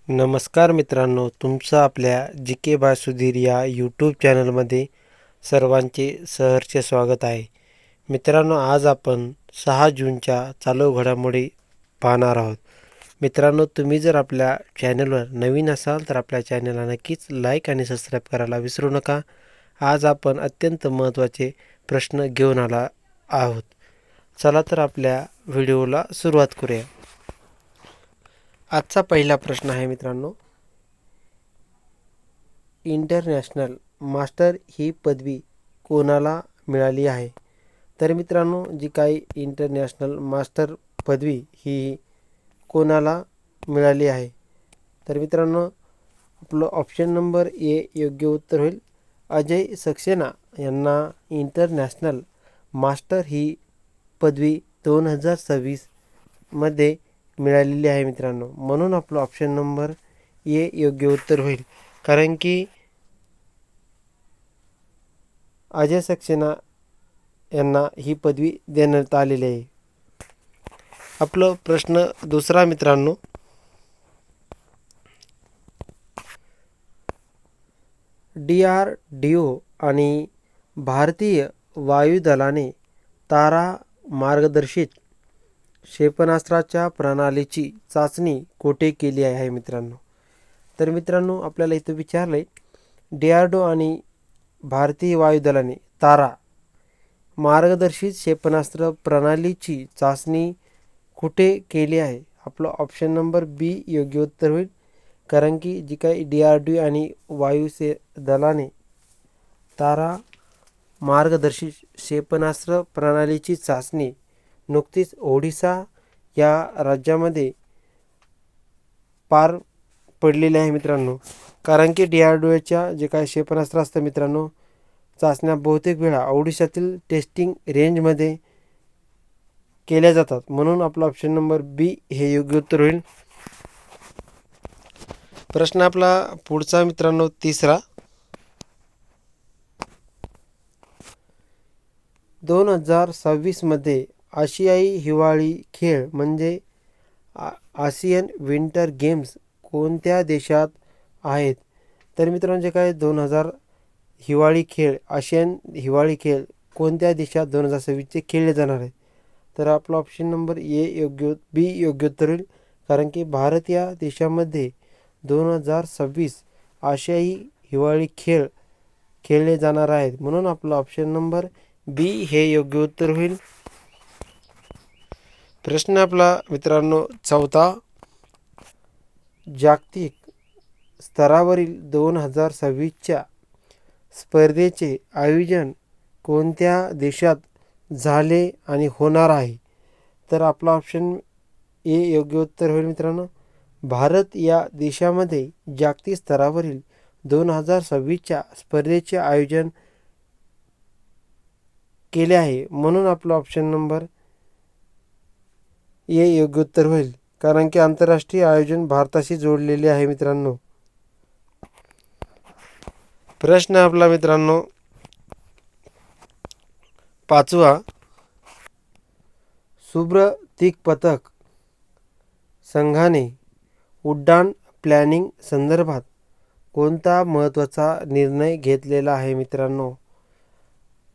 नमस्कार मित्रांनो, तुमचं आपल्या जी के बाय सुधीर या यूट्यूब चॅनलमध्ये सर्वांचे सहर्ष स्वागत आहे. मित्रांनो, आज आपण 6 जूनच्या चालू घडामोडी पाहणार आहोत. मित्रांनो, तुम्ही जर आपल्या चॅनलवर नवीन असाल तर आपल्या चॅनलला नक्कीच लाईक आणि सबस्क्राईब करायला विसरू नका. आज आपण अत्यंत महत्त्वाचे प्रश्न घेऊन आला आहोत. चला तर आपल्या व्हिडिओला सुरुवात करूया. आजचा पहिला प्रश्न आहे मित्रांनो, इंटरनॅशनल मास्टर ही पदवी कोणाला मिळाली आहे? तर मित्रांनो, जी काही इंटरनॅशनल मास्टर पदवी ही कोणाला मिळाली आहे? तर मित्रांनो, आपलं ऑप्शन नंबर ए योग्य उत्तर होईल. अजय सक्सेना यांना इंटरनॅशनल मास्टर ही पदवी 2026 मध्ये मिळालेली आहे मित्रांनो. म्हणून आपलं ऑप्शन नंबर ए योग्य उत्तर होईल. कारण की अजय सक्सेना यांना ही पदवी देण्यात आलेली आहे. आपलं प्रश्न दुसरा मित्रांनो, DRDO आणि भारतीय वायुदलाने तारा मार्गदर्शित क्षेपणास्त्राच्या प्रणालीची चाचणी कोठे केली आहे मित्रांनो? तर मित्रांनो, आपल्याला इथं विचारलं आहे DRDO आणि भारतीय वायुदलाने तारा मार्गदर्शित क्षेपणास्त्र प्रणालीची चाचणी कुठे केली आहे? आपलं ऑप्शन नंबर बी योग्य उत्तर होईल. कारण की जी काही DRDO आणि दलाने तारा मार्गदर्शित क्षेपणास्त्र प्रणालीची चाचणी नुकतीच ओडिसा या राज्यामध्ये पार पडलेली आहे मित्रांनो. कारण की DRDOच्या जे काही क्षेपणास्त्र असतं मित्रांनो, चाचण्या बहुतेक वेळा ओडिशातील टेस्टिंग रेंजमध्ये केल्या जातात. म्हणून आपला ऑप्शन नंबर बी हे योग्य उत्तर होईल. प्रश्न आपला पुढचा मित्रांनो, तिसरा. 2026 मध्ये आशियाई हिवाळी खेळ म्हणजे आसियन विंटर गेम्स कोणत्या देशात आहेत? तर मित्रांनो, जे काय आशियन हिवाळी खेळ कोणत्या देशात 2026 खेळले जाणार आहेत? तर आपला ऑप्शन नंबर बी योग्य उत्तर होईल. कारण की भारत या देशामध्ये 2026 आशियाई हिवाळी खेळ खेळले जाणार आहेत. म्हणून आपला ऑप्शन नंबर बी हे योग्य उत्तर होईल. प्रश्न आपला मित्रांनो चौथा. जागतिक स्तरावरील 2026च्या स्पर्धेचे आयोजन कोणत्या देशात झाले आणि होणार आहे? तर आपला ऑप्शन ए योग्य उत्तर होईल मित्रांनो. भारत या देशामध्ये जागतिक स्तरावरील 2026च्या स्पर्धेचे आयोजन केले आहे. म्हणून आपला ऑप्शन नंबर ए योग्य उत्तर होईल. कारण की आंतरराष्ट्रीय आयोजन भारताशी जोडलेले आहे मित्रांनो. प्रश्न आपला मित्रांनो पाचवा. सुब्रतिक पथक संघाने उड्डाण प्लॅनिंग संदर्भात कोणता महत्त्वाचा निर्णय घेतलेला आहे मित्रांनो?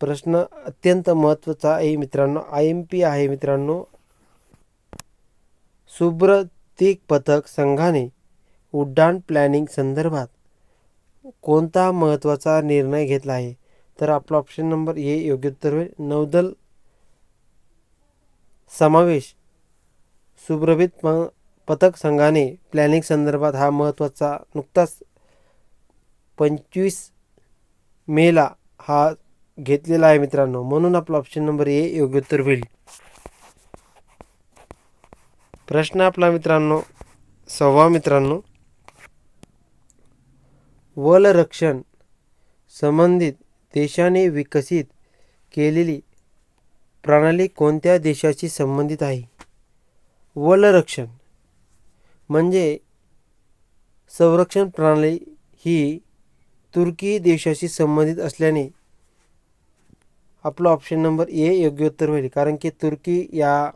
प्रश्न अत्यंत महत्त्वाचा आहे मित्रांनो, IMP आहे मित्रांनो. सुब्रतिक पथक संघाने उड्डाण प्लॅनिंग संदर्भात कोणता महत्त्वाचा निर्णय घेतला आहे? तर आपला ऑप्शन नंबर ए योग्य उत्तर होईल. नौदल समावेश सुब्रतिक पथक संघाने प्लॅनिंग संदर्भात हा महत्त्वाचा नुकताच 25 मेला हा घेतलेला आहे मित्रांनो. म्हणून आपला ऑप्शन नंबर ए योग्य उत्तर होईल. प्रश्न आपला मित्रांनो सहावा मित्रांनो. वलरक्षण संबंधित देशाने विकसित केलेली प्रणाली कोणत्या देशाशी संबंधित आहे? वलरक्षण म्हणजे संरक्षण प्रणाली ही तुर्की देशाशी संबंधित असल्याने आपलं ऑप्शन नंबर ए योग्य उत्तर होईल. कारण की तुर्की या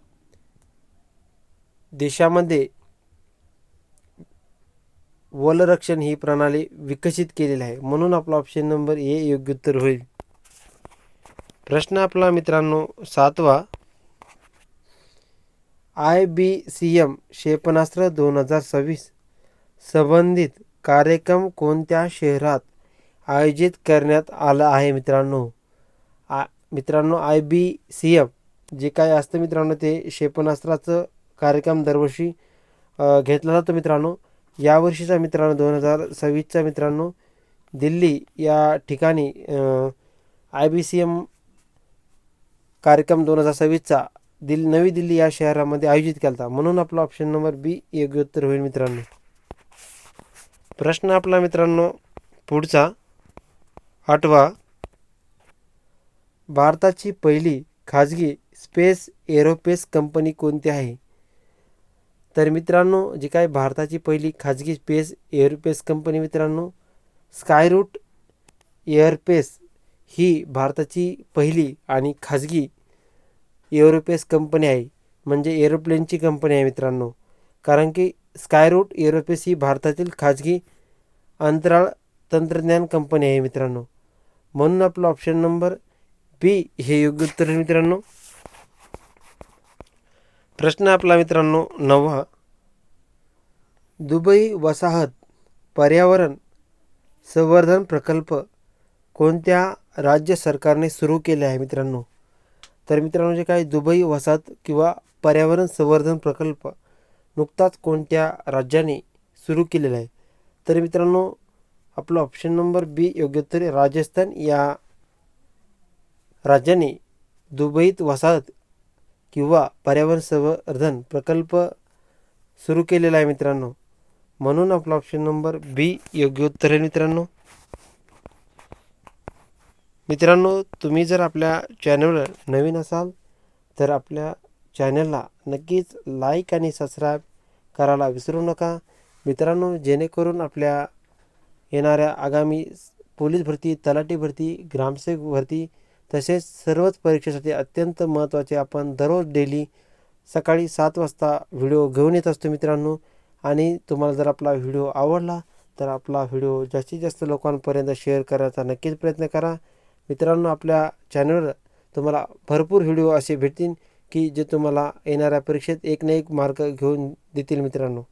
देशामध्ये वलरक्षण ही प्रणाली विकसित केलेली आहे. म्हणून आपला ऑप्शन नंबर ए योग्य उत्तर होईल. प्रश्न आपला मित्रांनो 7वा. IBCM क्षेपणास्त्र 2026 संबंधित कार्यक्रम कोणत्या शहरात आयोजित करण्यात आला आहे मित्रांनो? मित्रांनो IBCM जे काय असतं मित्रांनो ते क्षेपणास्त्राचं कार्यक्रम दरवर्षी घेतला जातो मित्रांनो. यावर्षीचा मित्रांनो 2026चा मित्रांनो दिल्ली या ठिकाणी IBCM कार्यक्रम 2026चा नवी दिल्ली या शहरामध्ये आयोजित केला होता. म्हणून आपला ऑप्शन नंबर बी योग्य उत्तर होईल मित्रांनो. प्रश्न आपला मित्रांनो पुढचा 8वा. भारताची पहिली खाजगी स्पेस एरोस्पेस कंपनी कोणती आहे? तर मित्रांनो जी काय भारताची पहिली खाजगी स्पेस एरोस्पेस कंपनी मित्रांनो स्कायरूट एअरस्पेस ही भारताची पहिली आणि खाजगी एरोस्पेस कंपनी आहे. म्हणजे एरोप्लेनची कंपनी आहे मित्रांनो. कारण की स्कायरूट एरोस्पेस ही भारतातील खाजगी अंतराळ तंत्रज्ञान कंपनी आहे मित्रांनो. म्हणून आपला ऑप्शन नंबर बी हे योग्य उत्तर आहे मित्रांनो. प्रश्न आपला मित्रांनो 9वा. दुबई वसाहत पर्यावरण संवर्धन प्रकल्प कोणत्या राज्य सरकारने सुरू केले आहे मित्रांनो? तर मित्रांनो जे काय दुबई वसाहत किंवा पर्यावरण संवर्धन प्रकल्प नुकताच कोणत्या राज्याने सुरू केलेला आहे? तर मित्रांनो आपला ऑप्शन नंबर बी योग्य उत्तर आहे. राजस्थान या राज्याने दुबईत वसाहत किंवा पर्यावरण संवर्धन प्रकल्प सुरू केलेला आहे मित्रांनो. म्हणून आपला ऑप्शन नंबर बी योग्य उत्तर आहे मित्रांनो. मित्रांनो तुम्ही जर आपल्या चॅनलवर नवीन असाल तर आपल्या चॅनलला नक्कीच लाईक आणि सबस्क्राईब करायला विसरू नका मित्रांनो. जेणेकरून आपल्या येणाऱ्या आगामी पोलीस भरती, तलाठी भरती, ग्रामसेवक भरती तसेच सर्वच परीक्षेसाठी अत्यंत महत्त्वाचे आपण दररोज डेली सकाळी 7 वाजता व्हिडिओ घेऊन येत असतो मित्रांनो. आणि तुम्हाला जर आपला व्हिडिओ आवडला तर आपला व्हिडिओ जास्तीत जास्त लोकांपर्यंत शेअर करायचा नक्कीच प्रयत्न करा मित्रांनो. आपल्या चॅनलवर तुम्हाला भरपूर व्हिडिओ असे भेटतील की जे तुम्हाला येणाऱ्या परीक्षेत एक ना एक मार्क घेऊन देतील मित्रांनो.